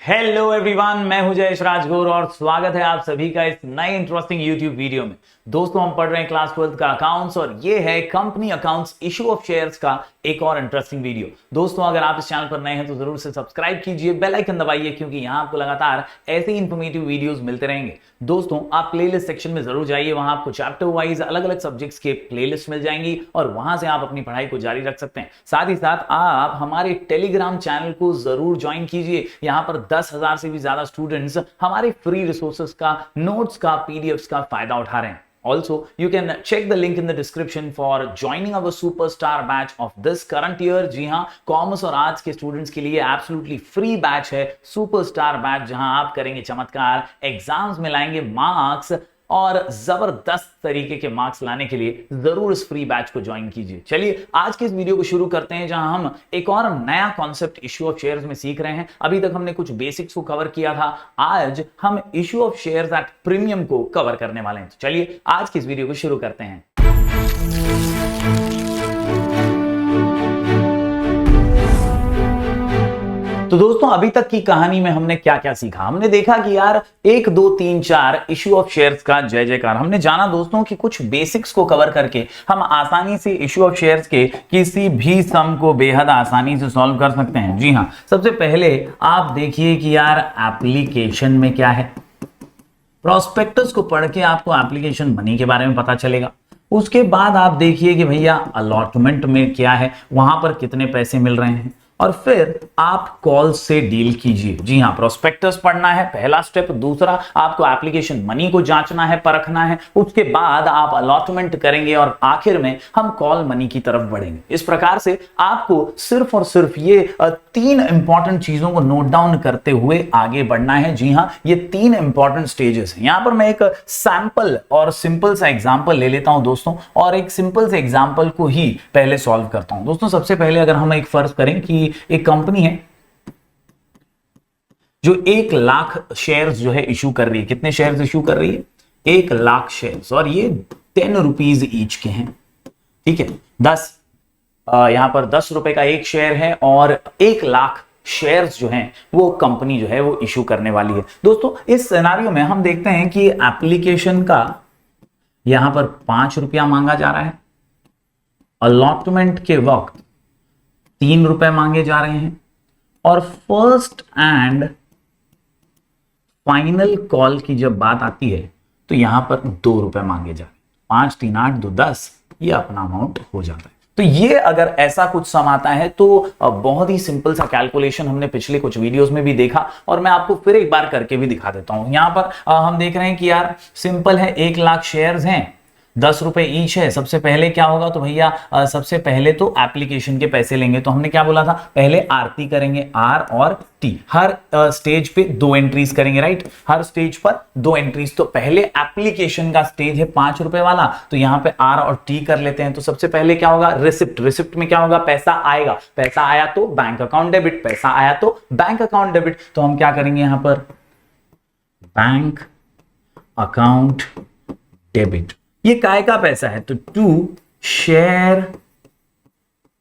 Hello everyone, मैं हूं जयेश राजगुरु और स्वागत है आप सभी का इस नए इंटरेस्टिंग यूट्यूब वीडियो में। दोस्तों, हम पढ़ रहे हैं क्लास 12 का अकाउंट्स और ये है company accounts issue of shares का एक और इंटरेस्टिंग वीडियो। दोस्तों, अगर आप इस चैनल पर नए हैं तो जरूर से सब्सक्राइब कीजिए, बेल आइकन दबाइए, क्योंकि यहां आपको लगातार ऐसे ही इंफॉर्मेटिव वीडियोस मिलते रहेंगे। दोस्तों, आप प्लेलिस्ट सेक्शन में जरूर जाइए, वहां आपको चैप्टर वाइज अलग अलग सब्जेक्ट्स के प्लेलिस्ट मिल जाएंगी और वहां से आप अपनी पढ़ाई को जारी रख सकते हैं। साथ ही साथ आप हमारे टेलीग्राम चैनल को जरूर ज्वाइन कीजिए। यहां पर 10,000 से भी ज्यादा स्टूडेंट्स हमारे फ्री रिसोर्सेस का, नोट्स का, पीडीएफ्स का फायदा उठा रहे हैं। Also, you can check the link in the description for joining our superstar batch of this current year। जी हाँ, कॉमर्स और आर्ट्स के स्टूडेंट्स के लिए एब्सोल्युटली फ्री बैच है, सुपरस्टार बैच, जहां आप करेंगे चमत्कार, एग्जाम्स में लाएंगे मार्क्स और जबरदस्त तरीके के मार्क्स लाने के लिए जरूर इस फ्री बैच को ज्वाइन कीजिए। चलिए आज के इस वीडियो को शुरू करते हैं, जहां हम एक और नया कॉन्सेप्ट इश्यू ऑफ शेयर्स में सीख रहे हैं। अभी तक हमने कुछ बेसिक्स को कवर किया था, आज हम issue of shares at premium को कवर करने वाले हैं। तो चलिए आज की इस वीडियो को शुरू करते हैं। तो दोस्तों, अभी तक की कहानी में हमने क्या क्या सीखा? हमने देखा कि यार 1 2 3 4 इश्यू ऑफ शेयर्स का जय जयकार। हमने जाना दोस्तों कि कुछ बेसिक्स को कवर करके हम आसानी से इश्यू ऑफ शेयर्स के किसी भी सम को बेहद आसानी से सॉल्व कर सकते हैं। जी हां, सबसे पहले आप देखिए कि यार एप्लीकेशन में क्या है। प्रोस्पेक्टस को पढ़ के आपको एप्लीकेशन मनी के बारे में पता चलेगा। उसके बाद आप देखिए कि भैया अलॉटमेंट में क्या है, वहां पर कितने पैसे मिल रहे हैं, और फिर आप कॉल से डील कीजिए। जी हां, प्रोस्पेक्टस पढ़ना है पहला स्टेप। दूसरा, आपको एप्लीकेशन मनी को जांचना है, परखना है। उसके बाद आप अलॉटमेंट करेंगे और आखिर में हम कॉल मनी की तरफ बढ़ेंगे। इस प्रकार से आपको सिर्फ और सिर्फ ये 3 इंपॉर्टेंट चीजों को नोट डाउन करते हुए आगे बढ़ना है। जी हां, ये 3 इंपॉर्टेंट स्टेजेस हैं। यहां पर मैं एक सैंपल और सिंपल सा एग्जांपल ले लेता हूं दोस्तों, और एक सिंपल से एग्जांपल को ही पहले सॉल्व करता हूं। दोस्तों, सबसे पहले अगर हम एक फर्ज करें कि एक कंपनी है जो 1 लाख शेयर्स जो है इशू कर रही है। कितने शेयर्स इशू कर रही है? 1 लाख शेयर्स, और ये 10 रुपीज ईच के हैं। ठीक है, 10 यहां पर 10 रुपए का एक शेयर है और 1 लाख शेयर्स जो हैं वो कंपनी जो है वो इशू करने वाली है। दोस्तों, इस सिनेरियो में हम देखते हैं कि एप्लीकेशन का यहां पर 5 रुपया मांगा जा रहा है, अलॉटमेंट के वक्त 3 रुपए मांगे जा रहे हैं, और फर्स्ट एंड फाइनल कॉल की जब बात आती है तो यहां पर 2 रुपए मांगे जा रहे हैं। 5 3 8 2 10, ये अपना अमाउंट हो जाता है। तो ये अगर ऐसा कुछ सम आता है तो बहुत ही सिंपल सा कैलकुलेशन हमने पिछले कुछ वीडियोस में भी देखा, और मैं आपको फिर एक बार करके भी दिखा देता हूं। यहां पर हम देख रहे हैं कि यार सिंपल है, 1 लाख शेयर्स हैं, 10 रुपए ईच है। सबसे पहले क्या होगा, तो भैया सबसे पहले तो एप्लीकेशन के पैसे लेंगे। तो हमने क्या बोला था, पहले आरती करेंगे, आर और टी। हर स्टेज पे 2 एंट्रीज करेंगे, राइट। हर स्टेज पर 2 एंट्रीज। तो पहले एप्लीकेशन का स्टेज है 5 रुपए वाला, तो यहां पे आर और टी कर लेते हैं। तो सबसे पहले क्या होगा, रिसिप्ट। रिसिप्ट में क्या होगा, पैसा आएगा। पैसा आया तो बैंक अकाउंट डेबिट, पैसा आया तो बैंक अकाउंट डेबिट। तो हम क्या करेंगे यहां पर, बैंक अकाउंट डेबिट। ये काय का पैसा है, तो to share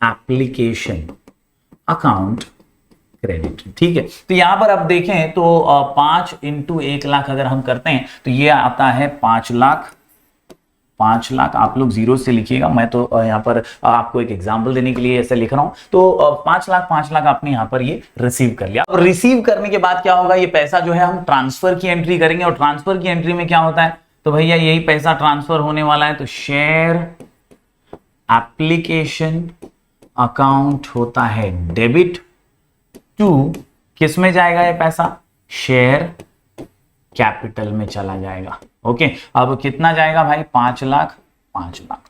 application account credit. ठीक है, तो यहां पर अब देखें तो 5 × 1 लाख अगर हम करते हैं तो ये आता है 5 लाख। 5 लाख आप लोग जीरो से लिखिएगा, मैं तो यहां पर आपको एक एग्जांपल देने के लिए ऐसे लिख रहा हूं। तो 5 लाख आपने यहां पर ये रिसीव कर लिया। और रिसीव करने के बाद क्या होगा, ये पैसा जो है हम ट्रांसफर की एंट्री करेंगे, और ट्रांसफर की एंट्री में क्या होता है, तो भैया यही पैसा ट्रांसफर होने वाला है। तो शेयर एप्लीकेशन अकाउंट होता है डेबिट टू, किस में जाएगा ये पैसा, शेयर कैपिटल में चला जाएगा। ओके, अब कितना जाएगा भाई, 5 लाख।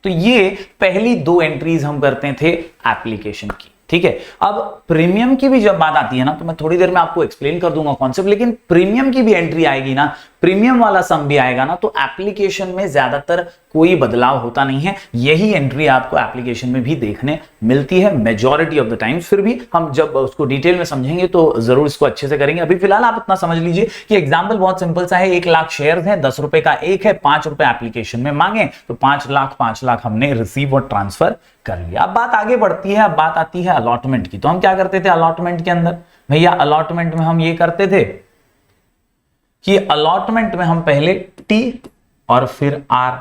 तो ये पहली 2 एंट्रीज हम करते थे एप्लीकेशन की। ठीक है, अब प्रीमियम की भी जब बात आती है ना, तो मैं थोड़ी देर में आपको एक्सप्लेन कर दूंगा कॉन्सेप्ट, लेकिन प्रीमियम की भी एंट्री आएगी ना, प्रीमियम वाला सम भी आएगा ना, तो एप्लीकेशन में ज्यादातर कोई बदलाव होता नहीं है। यही एंट्री आपको एप्लीकेशन में भी देखने मिलती है मेजॉरिटी ऑफ द टाइम्स। फिर भी हम जब उसको डिटेल में समझेंगे तो जरूर इसको अच्छे से करेंगे। अभी फिलहाल आप इतना समझ लीजिए कि एग्जाम्पल बहुत सिंपल सा है। 1 लाख शेयर्स है, 10 रुपए का एक है, 5 रुपए एप्लीकेशन में मांगे, तो 5 लाख हमने रिसीव और ट्रांसफर कर लिया। अब बात आगे बढ़ती है, अब बात आती है अलॉटमेंट की। तो हम क्या करते थे अलॉटमेंट के अंदर, भैया अलॉटमेंट में हम ये करते थे कि अलॉटमेंट में हम पहले टी और फिर आर,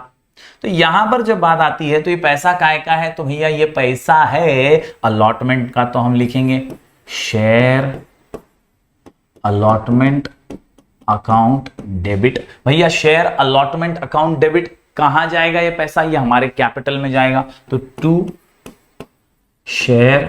तो यहां पर जब बात आती है तो ये पैसा काय का है, तो भैया ये पैसा है अलॉटमेंट का, तो हम लिखेंगे शेयर अलॉटमेंट अकाउंट डेबिट। भैया शेयर अलॉटमेंट अकाउंट डेबिट कहां जाएगा ये पैसा, ये हमारे कैपिटल में जाएगा, तो टू शेयर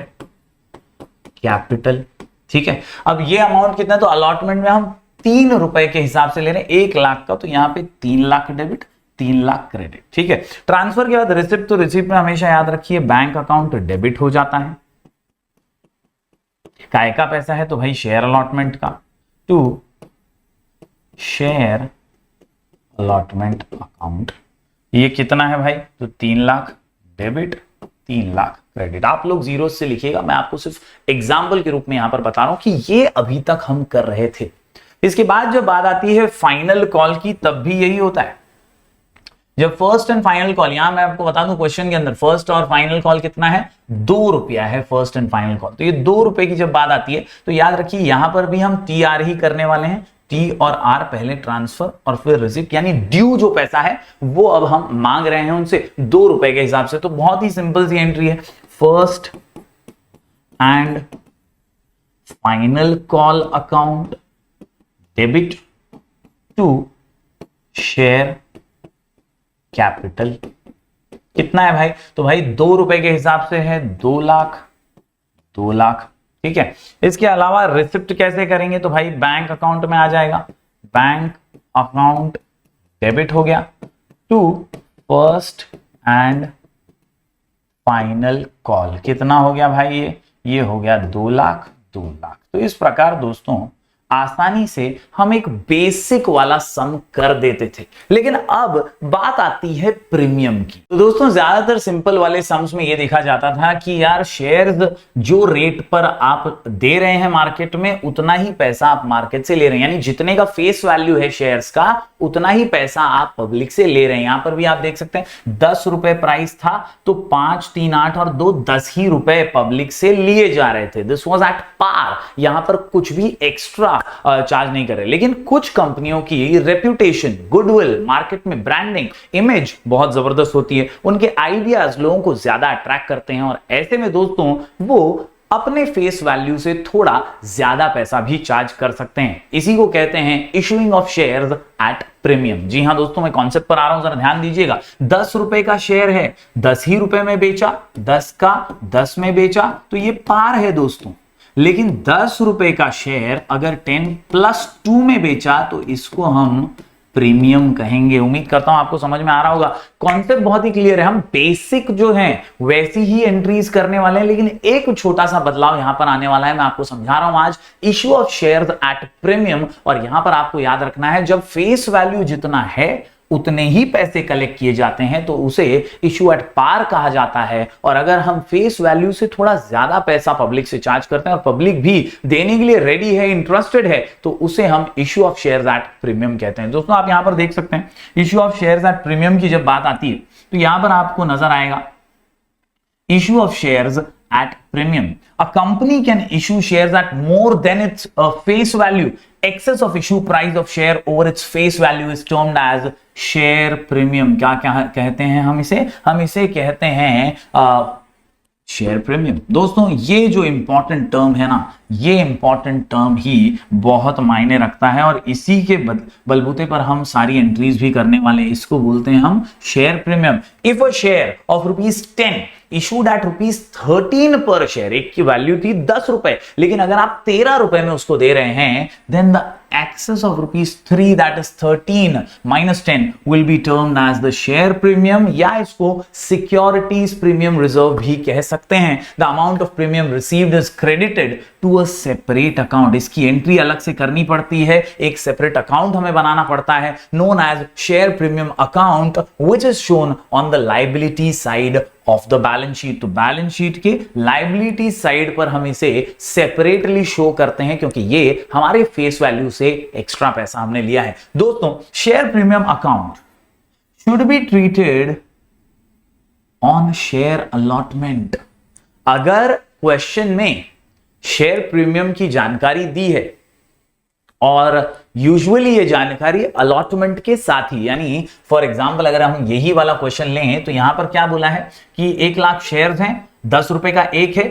कैपिटल। ठीक है, अब ये अमाउंट कितना है, तो अलॉटमेंट में हम 3 रुपए के हिसाब से ले रहे हैं, 1 लाख का, तो यहां पे 3 लाख डेबिट 3 लाख क्रेडिट। ठीक है, ट्रांसफर के बाद रिसिप्ट, तो रिसिप्ट में हमेशा याद रखिए बैंक अकाउंट डेबिट हो जाता है। काय का पैसा है, तो भाई शेयर अलॉटमेंट का, टू शेयर अलॉटमेंट अकाउंट, ये कितना है भाई, तो 3 लाख डेबिट 3 लाख क्रेडिट। आप लोग जीरो से लिखिएगा, मैं आपको सिर्फ एग्जाम्पल के रूप में यहां पर बता रहा हूं कि ये अभी तक हम कर रहे थे। इसके बाद जब बात आती है फाइनल कॉल की, तब भी यही होता है। जब फर्स्ट एंड फाइनल कॉल, यहां मैं आपको बता दूं क्वेश्चन के अंदर फर्स्ट और फाइनल कॉल कितना है, 2 रुपया है फर्स्ट एंड फाइनल कॉल, तो ये 2 रुपए की जब बात आती है तो याद रखिए यहां पर भी हम टी आर ही करने वाले हैं, टी और आर पहले ट्रांसफर और फिर रिसिप्ट, यानी ड्यू जो पैसा है वो अब हम मांग रहे हैं उनसे 2 रुपए के हिसाब से। तो बहुत ही सिंपल सी एंट्री है, first and final call account debit to share capital. कितना है भाई, तो भाई 2 रुपए के हिसाब से है 2 लाख 2 लाख। ठीक है, इसके अलावा रिसिप्ट कैसे करेंगे, तो भाई बैंक अकाउंट में आ जाएगा, बैंक अकाउंट डेबिट हो गया to first and final call. कितना हो गया भाई, ये हो गया 2 लाख 2 लाख। तो इस प्रकार दोस्तों आसानी से हम एक बेसिक वाला सम कर देते थे, लेकिन अब बात आती है प्रीमियम की। तो दोस्तों ज्यादातर सिंपल वाले सम्स में ये देखा जाता था कि यार शेयर्स जो रेट पर आप दे रहे हैं मार्केट में, उतना ही पैसा आप मार्केट से ले रहे हैं, यानी जितने का फेस वैल्यू है शेयर्स का उतना ही पैसा आप पब्लिक से ले रहे हैं। यहां पर भी आप देख सकते हैं 10 रुपए प्राइस था, तो 5, 3, 8 और 2 10 ही रुपए पब्लिक से लिए जा रहे थे। दिस वाज एट पार, यहां पर कुछ भी एक्स्ट्रा चार्ज नहीं कर रहे। लेकिन कुछ कंपनियों की रेप्यूटेशन, गुडविल, मार्केट में ब्रांडिंग, इमेज बहुत जबरदस्त होती है, उनके आइडियाज लोगों को ज्यादा अट्रैक्ट करते हैं, और ऐसे में दोस्तों वो अपने फेस वैल्यू से थोड़ा ज्यादा पैसा भी चार्ज कर सकते हैं। इसी को कहते हैं issuing of shares at premium. जी हां दोस्तों, मैं कॉन्सेप्ट पर आ रहा हूं, जरा ध्यान दीजिएगा। 10 रुपए का शेयर है, 10 ही रुपए में बेचा, 10 का 10 में बेचा, तो ये पार है दोस्तों। लेकिन 10 रुपए का शेयर अगर 10+2 में बेचा तो इसको हम प्रीमियम कहेंगे। उम्मीद करता हूं आपको समझ में आ रहा होगा, कॉन्सेप्ट बहुत ही क्लियर है। हम बेसिक जो है वैसी ही एंट्रीज करने वाले हैं, लेकिन एक छोटा सा बदलाव यहां पर आने वाला है, मैं आपको समझा रहा हूं आज। Issue of shares at premium, और यहां पर आपको याद रखना है जब फेस वैल्यू जितना है उतने ही पैसे कलेक्ट किए जाते हैं तो उसे इशू एट पार कहा जाता है। और अगर हम फेस वैल्यू से थोड़ा ज्यादा पैसा पब्लिक से चार्ज करते हैं और पब्लिक भी देने के लिए रेडी है, इंटरेस्टेड है, तो उसे हम issue of shares at premium कहते हैं। दोस्तों आप यहां पर देख सकते हैं issue of shares at premium की जब बात आती है तो यहां पर आपको नजर आएगा issue of shares at premium. A company can issue shares at more than its face value. Excess of issue price of share over its face value is termed as share premium. क्या कहते हैं हम इसे कहते हैं share premium. दोस्तों ये जो इंपॉर्टेंट टर्म है ना, ये इंपॉर्टेंट टर्म ही बहुत मायने रखता है, और इसी के बलबूते पर हम सारी एंट्रीज भी करने वाले हैं। इसको बोलते हैं हम share premium. If a share of ₹10 issued at ₹13 पर शेयर, एक की वैल्यू थी 10 रुपए, लेकिन अगर आप 13 रुपए में उसको दे रहे हैं, then the excess of ₹3, that is 13 minus 10 will be termed as the share premium, या इसको securities premium reserve भी कह सकते हैं। The amount of premium received is credited to a separate account. इसकी एंट्री अलग से करनी पड़ती है, एक सेपरेट अकाउंट हमें बनाना पड़ता है, known as share premium account, which is shown on the liability side of the balance sheet. तो बैलेंस शीट के लाइबिलिटी साइड पर हम इसे सेपरेटली शो करते हैं, क्योंकि ये हमारे फेस वैल्यू से एक्स्ट्रा पैसा हमने लिया है। दोस्तों share premium account should be treated on share allotment. अगर क्वेश्चन में शेयर प्रीमियम की जानकारी दी है और यूजुअली ये जानकारी अलॉटमेंट के साथ ही, यानी फॉर एग्जांपल अगर हम यही वाला क्वेश्चन लें तो यहां पर क्या बोला है कि 1 लाख शेयर्स हैं, 10 रुपए का एक है,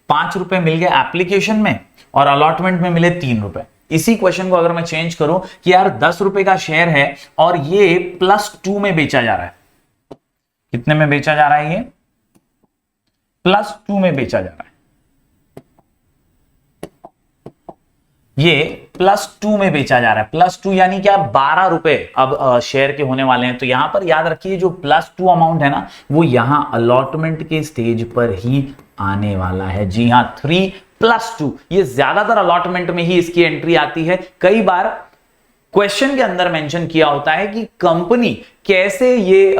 5 रुपए मिल गए एप्लीकेशन में और अलॉटमेंट में मिले 3 रुपए। इसी क्वेश्चन को अगर मैं चेंज करूं कि यार 10 रुपए का शेयर है और ये +2 में बेचा जा रहा है, कितने में बेचा जा रहा है? ये +2 में बेचा जा रहा है, ये +2 में बेचा जा रहा है। +2 यानी क्या? 12 रुपए अब शेयर के होने वाले हैं। तो यहां पर याद रखिए जो +2 अमाउंट है ना, वो यहां अलॉटमेंट के स्टेज पर ही आने वाला है। जी हां, 3+2, ये ज्यादातर अलॉटमेंट में ही इसकी एंट्री आती है। कई बार क्वेश्चन के अंदर मेंशन किया होता है कि कंपनी कैसे ये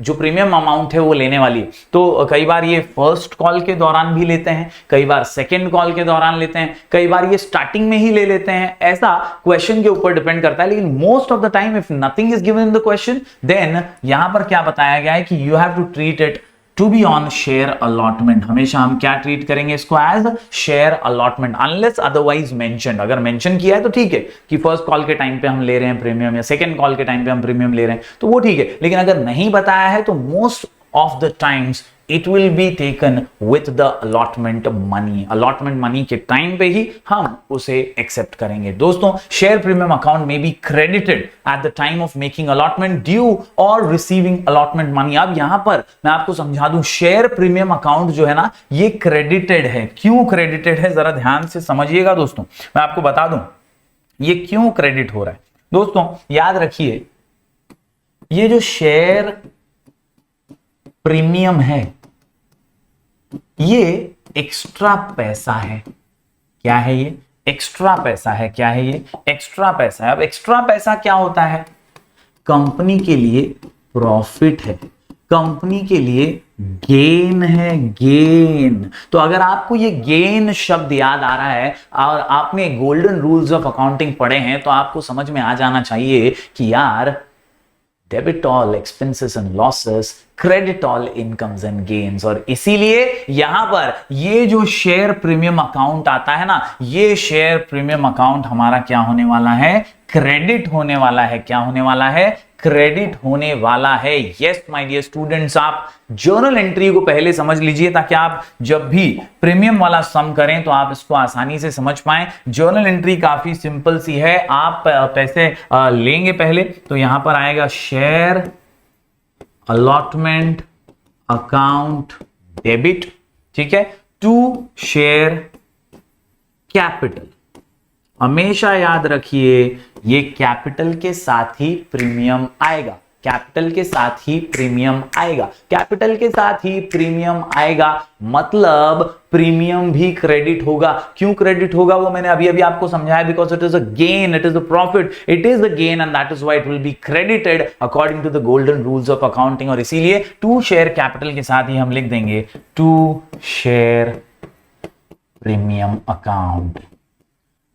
जो प्रीमियम अमाउंट है वो लेने वाली है। तो कई बार ये फर्स्ट कॉल के दौरान भी लेते हैं, कई बार सेकंड कॉल के दौरान लेते हैं, कई बार ये स्टार्टिंग में ही ले लेते हैं। ऐसा क्वेश्चन के ऊपर डिपेंड करता है, लेकिन most of the time if nothing is given in the question, then यहां पर क्या बताया गया है कि you have to treat it to be on share allotment. हमेशा हम क्या ट्रीट करेंगे इसको? As share allotment, unless otherwise mentioned. अगर मेंशन किया है तो ठीक है कि फर्स्ट कॉल के टाइम पे हम ले रहे हैं प्रीमियम या सेकंड कॉल के टाइम पे हम प्रीमियम ले रहे हैं, तो वो ठीक है। लेकिन अगर नहीं बताया है तो most of the times it will be taken with the allotment money. Allotment money के टाइम पे ही हम उसे एक्सेप्ट करेंगे। दोस्तों, शेयर प्रीमियम अकाउंट में be credited at the time of making allotment due और रिसीविंग अलॉटमेंट मनी। अब यहां पर मैं आपको समझा दूं, शेयर प्रीमियम अकाउंट जो है ना, ये क्रेडिटेड है। क्यों क्रेडिटेड है, जरा ध्यान से समझिएगा दोस्तों, मैं आपको बता दूं ये क्यों क्रेडिट हो रहा है। दोस्तों याद रखिए, ये जो शेयर प्रीमियम है ये एक्स्ट्रा पैसा है। क्या है ये? एक्स्ट्रा पैसा है। क्या है ये? एक्स्ट्रा पैसा है। अब एक्स्ट्रा पैसा क्या होता है? कंपनी के लिए प्रॉफिट है, कंपनी के लिए गेन है, गेन। तो अगर आपको ये गेन शब्द याद आ रहा है और आपने गोल्डन रूल्स ऑफ अकाउंटिंग पढ़े हैं तो आपको समझ में आ जाना चाहिए कि यार debit all expenses and losses, credit all incomes and gains. और इसीलिए यहां पर ये जो शेयर प्रीमियम अकाउंट आता है ना, ये शेयर प्रीमियम अकाउंट हमारा क्या होने वाला है? क्रेडिट होने वाला है। क्या होने वाला है? क्रेडिट होने वाला है। यस माय डियर स्टूडेंट्स, आप जर्नल एंट्री को पहले समझ लीजिए ताकि आप जब भी प्रीमियम वाला सम करें तो आप इसको आसानी से समझ पाएं। जर्नल एंट्री काफी सिंपल सी है। आप पैसे लेंगे पहले, तो यहां पर आएगा शेयर अलॉटमेंट अकाउंट डेबिट, ठीक है, टू शेयर कैपिटल। हमेशा याद रखिए ये कैपिटल के साथ ही प्रीमियम आएगा, कैपिटल के साथ ही प्रीमियम आएगा, कैपिटल के साथ ही प्रीमियम आएगा, मतलब प्रीमियम भी क्रेडिट होगा। क्यों क्रेडिट होगा वो मैंने अभी अभी आपको समझाया, because it is a gain, it is a profit, it is a gain and that is why it will be credited according to the golden rules of accounting. और इसीलिए टू शेयर कैपिटल के साथ ही हम लिख देंगे to share premium account.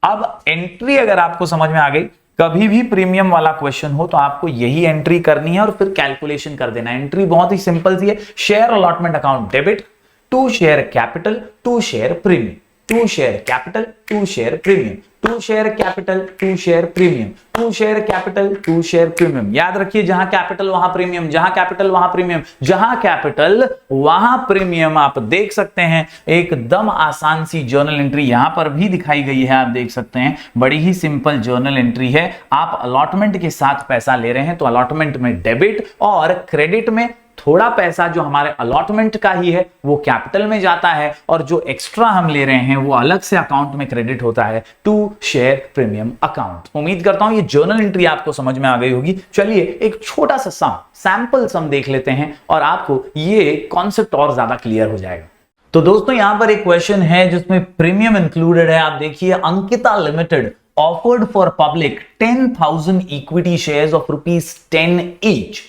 अब entry अगर आपको समझ में आ गई, कभी भी प्रीमियम वाला क्वेश्चन हो तो आपको यही एंट्री करनी है और फिर कैलकुलेशन कर देना। एंट्री बहुत ही सिंपल सी है, share allotment account debit to share capital to share premium, to share capital to share premium, to share capital to share premium, to share capital to share premium. याद रखिए, जहां capital वहां premium, जहां capital वहां premium, जहां capital वहां premium. आप देख सकते हैं एकदम आसान सी जर्नल एंट्री यहां पर भी दिखाई गई है। आप देख सकते हैं बड़ी ही सिंपल जर्नल एंट्री है। आप अलॉटमेंट के साथ पैसा ले रहे हैं तो अलॉटमेंट में डेबिट और क्रेडिट में थोड़ा पैसा जो हमारे अलॉटमेंट का ही है वो कैपिटल में जाता है और जो एक्स्ट्रा हम ले रहे हैं वो अलग से अकाउंट में क्रेडिट होता है टू शेयर प्रीमियम अकाउंट। उम्मीद करता हूं ये जर्नल एंट्री आपको समझ में आ गई होगी। चलिए एक छोटा सा सैंपल सम देख लेते हैं और आपको ये कॉन्सेप्ट और ज्यादा क्लियर हो जाएगा। तो दोस्तों यहां पर एक क्वेश्चन है जिसमें प्रीमियम इंक्लूडेड है। आप देखिए, Ankita limited offered for public 10,000 equity shares of ₹10 each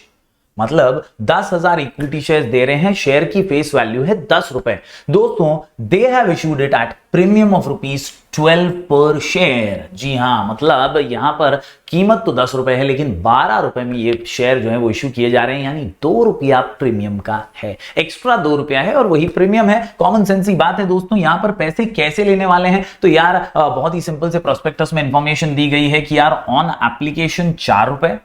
मतलब 10,000 इक्विटी शेयर दे रहे हैं, शेयर की फेस वैल्यू है 10 रुपए। दोस्तों they have issued it at premium of ₹12 पर शेयर। जी हां, मतलब यहां पर कीमत तो 10 रुपए है लेकिन 12 रुपए में ये शेयर जो है वो इशू किए जा रहे हैं, यानी 2 रुपया प्रीमियम का है, एक्स्ट्रा 2 रुपया है और वही प्रीमियम है। कॉमन सेंस की बात है दोस्तों। यहां पर पैसे कैसे लेने वाले हैं, तो यार बहुत ही सिंपल से प्रोस्पेक्टस में इंफॉर्मेशन दी गई है कि यार ऑन एप्लीकेशन 4 रुपए,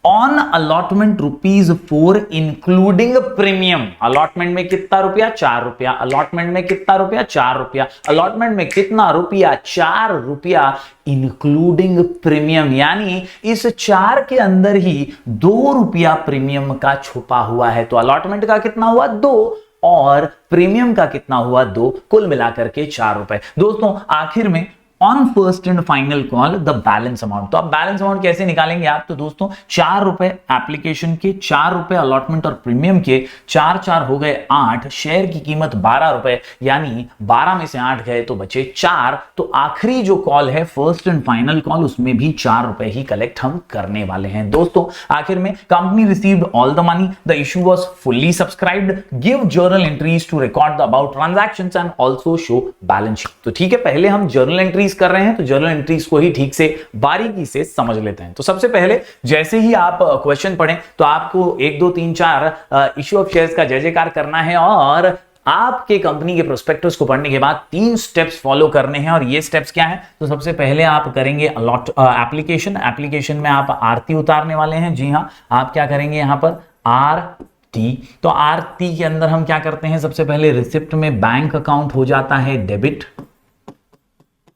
on allotment ₹4 including premium. Allotment में कितना रुपया? 4 रुपया। अलॉटमेंट में कितना रुपया? 4 रुपया। अलॉटमेंट में कितना रुपया? 4 रुपया इंक्लूडिंग प्रीमियम, यानी इस 4 के अंदर ही 2 रुपया प्रीमियम का छुपा हुआ है। तो अलॉटमेंट का कितना हुआ? 2 और प्रीमियम का कितना हुआ? 2, कुल मिलाकर के 4 रुपए। दोस्तों आखिर में on first and final call the balance amount. तो अब बैलेंस अमाउंट कैसे निकालेंगे आप? तो दोस्तों 4 रुपए एप्लीकेशन के, 4 रुपए अलॉटमेंट और प्रीमियम के, 4 हो गए 8, शेयर की कीमत 12 रुपए, यानी 12 में से 8 गए तो बचे 4। तो आखिरी जो कॉल है फर्स्ट एंड फाइनल कॉल, उसमें भी 4 रुपए ही कलेक्ट हम करने वाले हैं। दोस्तों आखिर में company received all the money, the issue was fully subscribed, give journal entries to record the about transactions and also show balance sheet. तो ठीक है, पहले हम जर्नल एंट्री कर रहे हैं तो जर्नल एंट्रीज को ही ठीक से बारीकी से समझ लेते हैं। तो सबसे पहले जैसे ही आप क्वेश्चन पढ़ें तो आपको 1 2 3 4 इश्यू ऑफ शेयर्स का जय जयकार करना है और आपके कंपनी के प्रोस्पेक्टस को पढ़ने के बाद 3 स्टेप्स फॉलो करने हैं। और ये स्टेप्स क्या है? तो सबसे पहले आप करेंगे एप्लीकेशन में आप आरती उतारने वाले हैं। जी हां, आप क्या करेंगे यहां पर? आरती। तो आरती के अंदर हम क्या करते हैं? सबसे पहले रिसिप्ट में बैंक अकाउंट हो जाता है debit.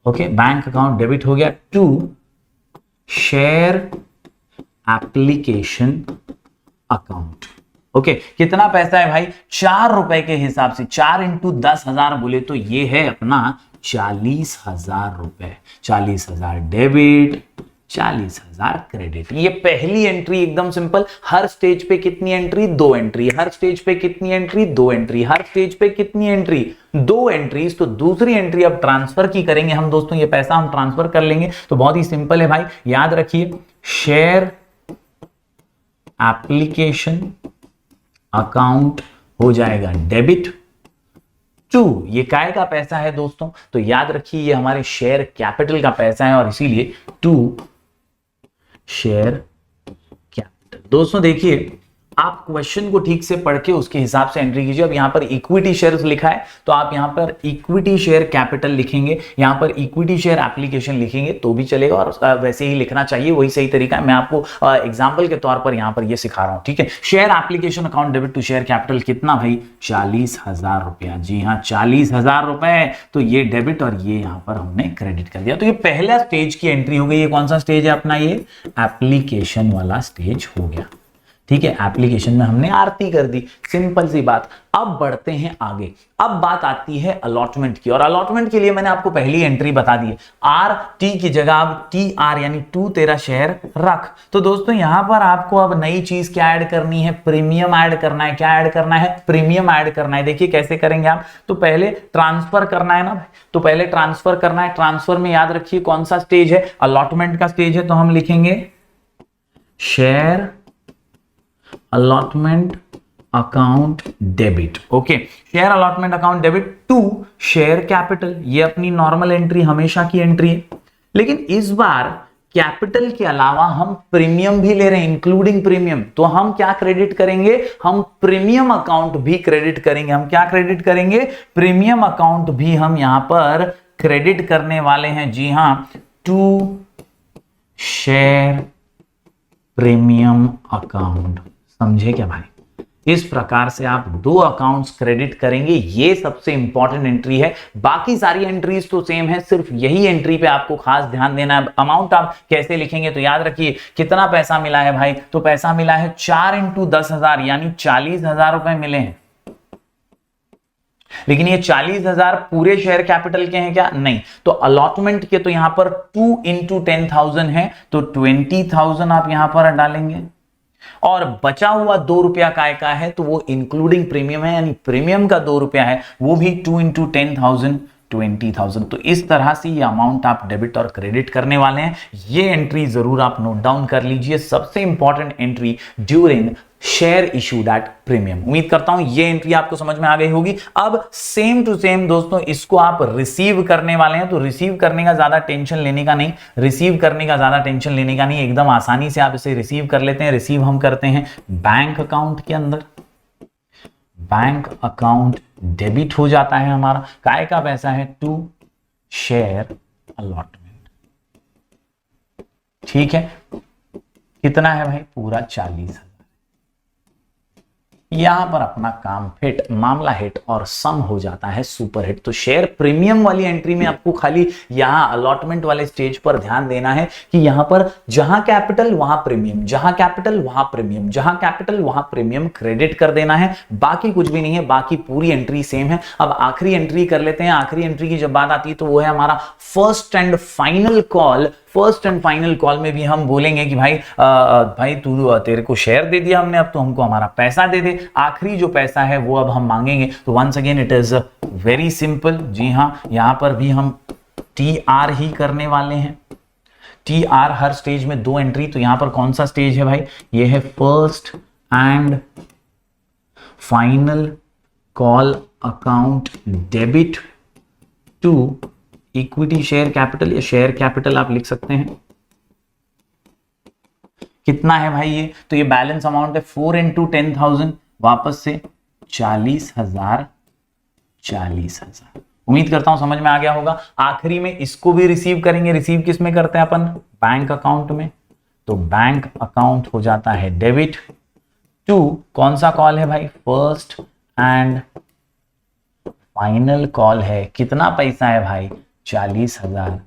Okay, bank account debit हो गया। To share application account. Okay, कितना पैसा है भाई? 4 रुपए के हिसाब से 4 इंटू 10,000 बोले तो ये है अपना 40,000 रुपए। 40,000 डेबिट, 40,000 क्रेडिट। ये पहली एंट्री एकदम सिंपल। हर स्टेज पे कितनी एंट्री? 2 एंट्री। हर स्टेज पे कितनी एंट्री? 2 एंट्री। हर स्टेज पे कितनी एंट्री? 2 एंट्रीज। तो दूसरी एंट्री अब ट्रांसफर की करेंगे हम दोस्तों। ये पैसा हम ट्रांसफर कर लेंगे। तो बहुत ही सिंपल है भाई, याद रखिए, शेयर एप्लीकेशन अकाउंट हो जाएगा डेबिट। 2 ये काय का पैसा है दोस्तों? तो याद रखिए ये हमारे शेयर कैपिटल का पैसा है और इसीलिए 2 शेयर कैपिटल। दोस्तों देखिए, आप क्वेश्चन को ठीक से पढ़ के उसके हिसाब से एंट्री कीजिए। अब यहां पर इक्विटी शेयर्स लिखा है तो आप यहां पर इक्विटी शेयर कैपिटल लिखेंगे, यहां पर इक्विटी शेयर एप्लीकेशन लिखेंगे तो भी चलेगा और वैसे ही लिखना चाहिए, वही सही तरीका है। मैं आपको एग्जांपल के तौर पर यहां पर ये सिखा रहा हूं, ठीक है। Share application account debit to share capital कितना भाई? 40,000 रुपया। जी हाँ, 40,000 रुपए। तो ये डेबिट और ये यहां पर हमने क्रेडिट कर दिया। तो ये पहला स्टेज की एंट्री हो गई। ये कौन सा स्टेज है अपना? ये एप्लीकेशन वाला स्टेज हो गया, ठीक है। एप्लीकेशन में हमने आरती कर दी, सिंपल सी बात। अब बढ़ते हैं आगे। अब बात आती है अलॉटमेंट की, और अलॉटमेंट के लिए मैंने आपको पहली एंट्री बता दी है। आर टी की जगह अब टी आर यानी 2 तेरा शेयर रख। तो दोस्तों यहां पर आपको अब नई चीज क्या ऐड करनी है? प्रीमियम ऐड करना है। क्या ऐड करना है? प्रीमियम ऐड करना है। देखिए कैसे करेंगे आप? तो पहले ट्रांसफर करना है ना भाई, तो पहले ट्रांसफर करना है। ट्रांसफर में याद रखिए कौन सा स्टेज है? अलॉटमेंट का स्टेज है। तो हम लिखेंगे share allotment account debit. Okay, share allotment account debit to share capital. ये अपनी नॉर्मल एंट्री, हमेशा की एंट्री है। लेकिन इस बार कैपिटल के अलावा हम प्रीमियम भी ले रहे हैं, इंक्लूडिंग प्रीमियम। तो हम क्या क्रेडिट करेंगे? हम प्रीमियम अकाउंट भी क्रेडिट करेंगे। हम क्या क्रेडिट करेंगे? प्रीमियम अकाउंट भी हम यहां पर क्रेडिट करने वाले हैं। जी हां, टू शेयर प्रीमियम अकाउंट। समझे क्या भाई? इस प्रकार से आप 2 अकाउंट्स क्रेडिट करेंगे। ये सबसे इंपॉर्टेंट एंट्री है। बाकी सारी एंट्रीज तो सेम है, सिर्फ यही एंट्री पे आपको खास ध्यान देना है। अमाउंट आप कैसे लिखेंगे? तो याद रखिए कितना पैसा मिला है भाई? तो पैसा मिला है 4 इंटू 10,000 यानी 40,000 रुपए मिले हैं। लेकिन ये 40,000 पूरे शेयर कैपिटल के हैं क्या? नहीं। तो अलॉटमेंट के तो यहां पर 2 इंटू 10,000 है, तो 20,000 आप यहां पर डालेंगे। और बचा हुआ 2 रुपया काय का है? तो वो इंक्लूडिंग प्रीमियम है, यानी प्रीमियम का 2 रुपया है, वो भी 2 इंटू 10,000। 20,000। तो इस तरह से ये अमाउंट आप डेबिट और क्रेडिट करने वाले हैं। ये एंट्री जरूर आप नोट डाउन कर लीजिए, सबसे important entry during share issued at premium. उम्मीद करता हूं ये एंट्री आपको समझ में आ गई होगी। अब सेम टू सेम दोस्तों इसको आप रिसीव करने वाले हैं, तो रिसीव करने का ज्यादा टेंशन लेने का नहीं, एकदम आसानी से आप इसे रिसीव कर लेते हैं। रिसीव हम करते हैं बैंक अकाउंट के अंदर, बैंक अकाउंट डेबिट हो जाता है हमारा। काय का पैसा है? To share allotment. ठीक है, कितना है भाई? पूरा 40,000। यहां पर अपना काम फिट, मामला हिट और सम हो जाता है सुपर हिट। तो शेयर प्रीमियम वाली एंट्री में आपको खाली यहां अलॉटमेंट वाले स्टेज पर ध्यान देना है कि यहां पर जहां कैपिटल वहां प्रीमियम, जहां कैपिटल वहां प्रीमियम, जहां कैपिटल वहां प्रीमियम क्रेडिट कर देना है। बाकी कुछ भी नहीं है, बाकी पूरी एंट्री सेम है। अब आखिरी एंट्री कर लेते हैं। आखिरी एंट्री की जब बात आती है तो वो है हमारा first and final call. First and final call में भी हम बोलेंगे कि भाई तू, तेरे को शेयर दे दिया हमने, अब तो हमको हमारा पैसा दे दे। आखिरी जो पैसा है वो अब हम मांगेंगे। तो once again it is very simple. जी हां, यहां पर भी हम TR ही करने वाले हैं। TR हर स्टेज में 2 एंट्री। तो यहां पर कौन सा स्टेज है भाई? ये है first and final call account debit to equity share capital, या शेयर कैपिटल आप लिख सकते हैं। कितना है भाई ये? तो ये बैलेंस अमाउंट है 4 × 10,000, वापस से 40,000। उम्मीद करता हूं समझ में आ गया होगा। आखिरी में इसको भी रिसीव करेंगे। रिसीव किस में करते हैं अपन? बैंक अकाउंट में। तो बैंक अकाउंट हो जाता है डेबिट टू, कौन सा कॉल है भाई? फर्स्ट एंड फाइनल कॉल है। कितना पैसा है भाई? 40,000।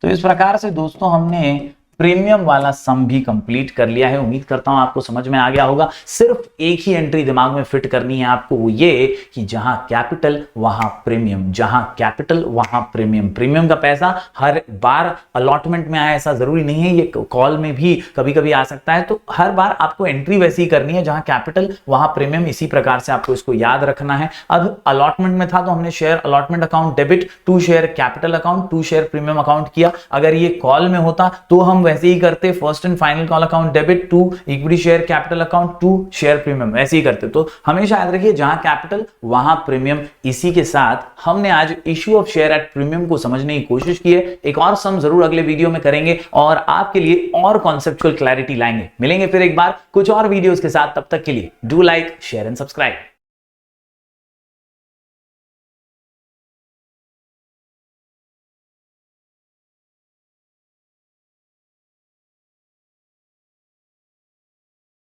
तो इस प्रकार से दोस्तों हमने प्रीमियम वाला सम भी कंप्लीट कर लिया है। उम्मीद करता हूं आपको समझ में आ गया होगा। सिर्फ एक ही एंट्री दिमाग में फिट करनी है आपको, वो ये कि जहां कैपिटल वहां प्रीमियम, जहां कैपिटल वहां प्रीमियम। प्रीमियम का पैसा हर बार अलॉटमेंट में आया ऐसा जरूरी नहीं है, ये कॉल में भी कभी कभी आ सकता है। तो हर बार आपको एंट्री वैसी ही करनी है, जहां कैपिटल वहां प्रीमियम। इसी प्रकार से आपको इसको याद रखना है। अब अलॉटमेंट में था तो हमने share allotment account debit to share capital account to share premium account किया। अगर ये कॉल में होता तो हम वैसे ही करते, first and final call account debit to equity share capital account to share premium, ऐसे ही करते। तो हमेशा याद रखिए जहां कैपिटल वहां प्रीमियम। इसी के साथ हमने आज issue of share at premium को समझने की कोशिश की है। एक और सम जरूर अगले वीडियो में करेंगे और आपके लिए और कॉन्सेप्चुअल क्लैरिटी लाएंगे। मिलेंगे फिर एक बार कुछ और वीडियोस के साथ। तब तक के लिए do like, share and subscribe.